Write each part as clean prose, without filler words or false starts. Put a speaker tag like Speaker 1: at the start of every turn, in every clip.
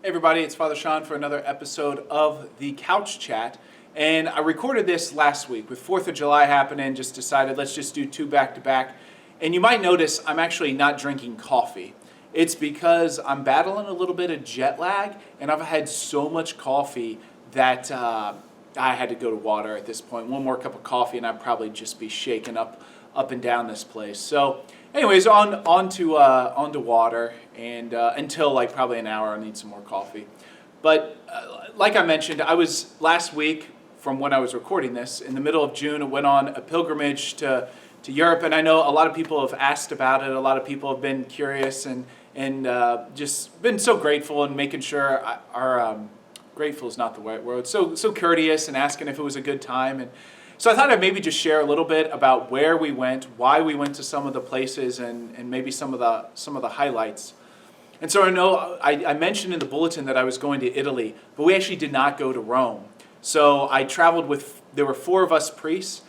Speaker 1: Hey everybody, it's Father Sean for another episode of the Couch Chat. And I recorded this last week with 4th of July happening, just decided let's just do two back to back. And you might notice I'm actually not drinking coffee. It's because I'm battling a little bit of jet lag and I've had so much coffee that I had to go to water at this point. One more cup of coffee and I'd probably just be shaking up and down this place. So anyways, on to water, and until like probably an hour, I'll need some more coffee. But like I mentioned, I was last week, from when I was recording this, in the middle of June, I went on a pilgrimage to Europe, and I know a lot of people have asked about it. A lot of people have been curious and just been so grateful and making sure grateful is not the right word. So courteous and asking if it was a good time. And so I thought I'd maybe just share a little bit about where we went, why we went to some of the places, and maybe some of the highlights. And so I know I mentioned in the bulletin that I was going to Italy, but we actually did not go to Rome. So I traveled there were 4 of us priests,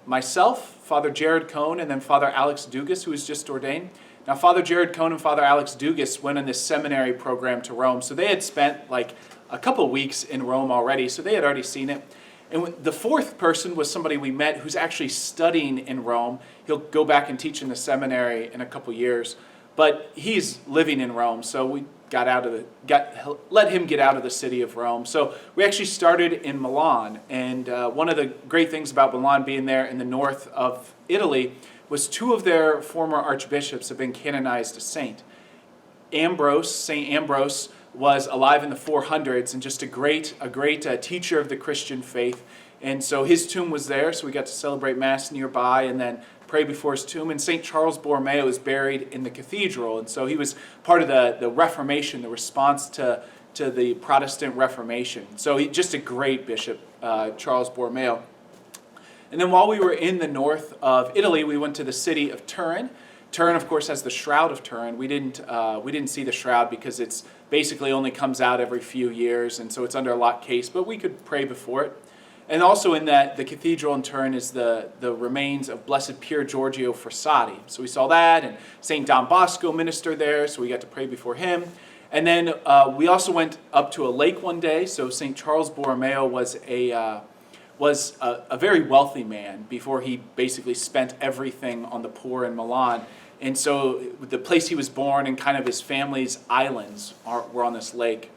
Speaker 1: myself, Father Jared Cohn, and then Father Alex Dugas, who was just ordained. Now Father Jared Cohn and Father Alex Dugas went on this seminary program to Rome. So they had spent like a couple weeks in Rome already, so they had already seen it. And the 4th person was somebody we met who's actually studying in Rome. He'll go back and teach in the seminary in a couple years, but he's living in Rome, so we let him get out of the city of Rome. So we actually started in Milan, and one of the great things about Milan being there in the north of Italy was 2 of their former archbishops have been canonized as saint. Saint Ambrose was alive in the 400s and just a great teacher of the Christian faith. And so his tomb was there, so we got to celebrate Mass nearby and then pray before his tomb. And St. Charles Borromeo is buried in the cathedral, and so he was part of the Reformation, the response to the Protestant Reformation. So just a great bishop, Charles Borromeo. And then while we were in the north of Italy, we went to the city of Turin. Turin, of course, has the Shroud of Turin. We didn't see the Shroud because it's basically only comes out every few years, and so it's under a lock case, but we could pray before it. And also in the cathedral in Turin is the remains of Blessed Pier Giorgio Frassati. So we saw that, and St. Don Bosco ministered there, so we got to pray before him. And then we also went up to a lake one day. So St. Charles Borromeo was a very wealthy man before he basically spent everything on the poor in Milan. And so the place he was born and kind of his family's islands were on this lake.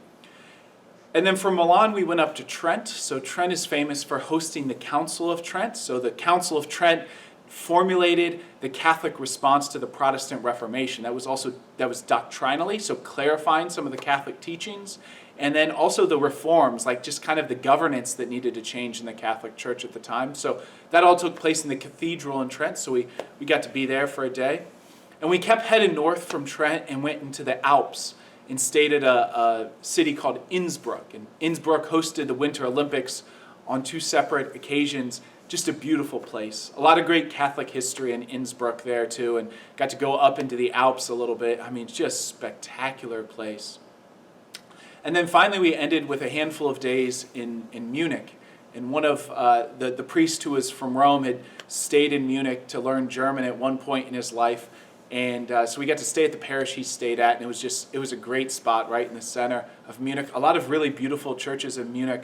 Speaker 1: And then from Milan, we went up to Trent. So Trent is famous for hosting the Council of Trent. So the Council of Trent formulated the Catholic response to the Protestant Reformation. That was doctrinally, so clarifying some of the Catholic teachings. And then also the reforms, like just kind of the governance that needed to change in the Catholic Church at the time. So that all took place in the cathedral in Trent. So we got to be there for a day. And we kept heading north from Trent and went into the Alps and stayed at a city called Innsbruck. And Innsbruck hosted the Winter Olympics on 2 separate occasions. Just a beautiful place. A lot of great Catholic history in Innsbruck there too, and got to go up into the Alps a little bit. I mean, just spectacular place. And then finally we ended with a handful of days in Munich. And one of the priest who was from Rome had stayed in Munich to learn German at one point in his life. And so we got to stay at the parish he stayed at, and it was a great spot right in the center of Munich. A lot of really beautiful churches in Munich.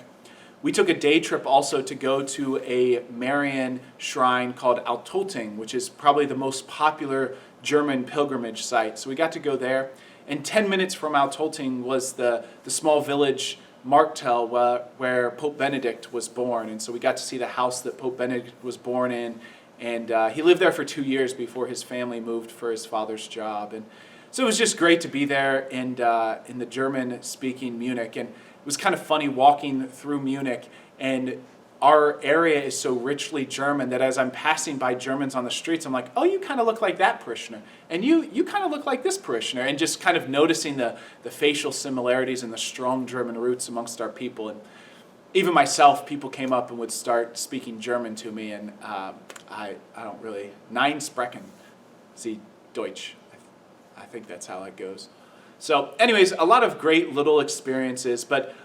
Speaker 1: We took a day trip also to go to a Marian shrine called Altolting, which is probably the most popular German pilgrimage site. So we got to go there. And 10 minutes from Altolting was the small village Marktel where Pope Benedict was born. And so we got to see the house that Pope Benedict was born in. And he lived there for 2 years before his family moved for his father's job. And so it was just great to be there in the German-speaking Munich. And it was kind of funny walking through Munich, and our area is so richly German that as I'm passing by Germans on the streets, I'm like, oh, you kind of look like that parishioner. And you kind of look like this parishioner. And just kind of noticing the facial similarities and the strong German roots amongst our people. And even myself, people came up and would start speaking German to me, and I don't really, Nein sprechen Sie Deutsch. I think that's how it goes. So anyways, a lot of great little experiences, but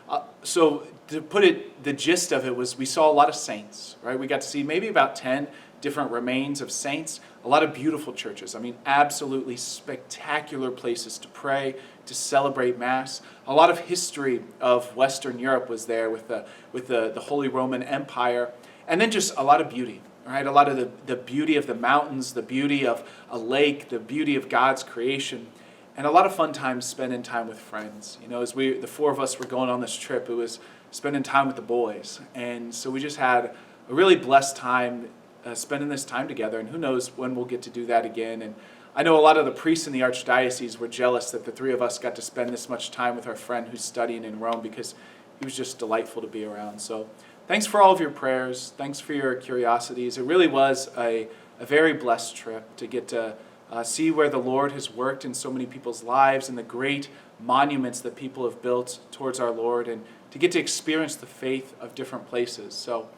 Speaker 1: so to put it, the gist of it was we saw a lot of saints, right? We got to see maybe about 10 different remains of saints. A lot of beautiful churches. I mean, absolutely spectacular places to pray, to celebrate Mass. A lot of history of Western Europe was there with the Holy Roman Empire. And then just a lot of beauty, right? A lot of the beauty of the mountains, the beauty of a lake, the beauty of God's creation. And a lot of fun times spending time with friends. You know, as the four of us were going on this trip, it was spending time with the boys. And so we just had a really blessed time spending this time together. And who knows when we'll get to do that again. And I know a lot of the priests in the Archdiocese were jealous that the three of us got to spend this much time with our friend who's studying in Rome, because he was just delightful to be around. So thanks for all of your prayers. Thanks for your curiosities. It really was a very blessed trip to get to see where the Lord has worked in so many people's lives and the great monuments that people have built towards our Lord, and to get to experience the faith of different places. So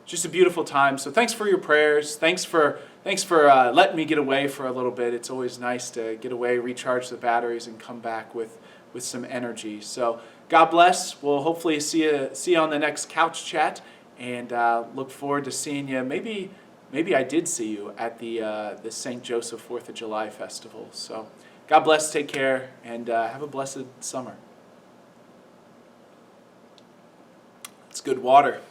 Speaker 1: just a beautiful time. So thanks for your prayers. Thanks for letting me get away for a little bit. It's always nice to get away, recharge the batteries, and come back with some energy. So God bless. We'll hopefully see you on the next Couch Chat, and look forward to seeing you. Maybe I did see you at the St. Joseph 4th of July Festival. So God bless, take care, and have a blessed summer. It's good water.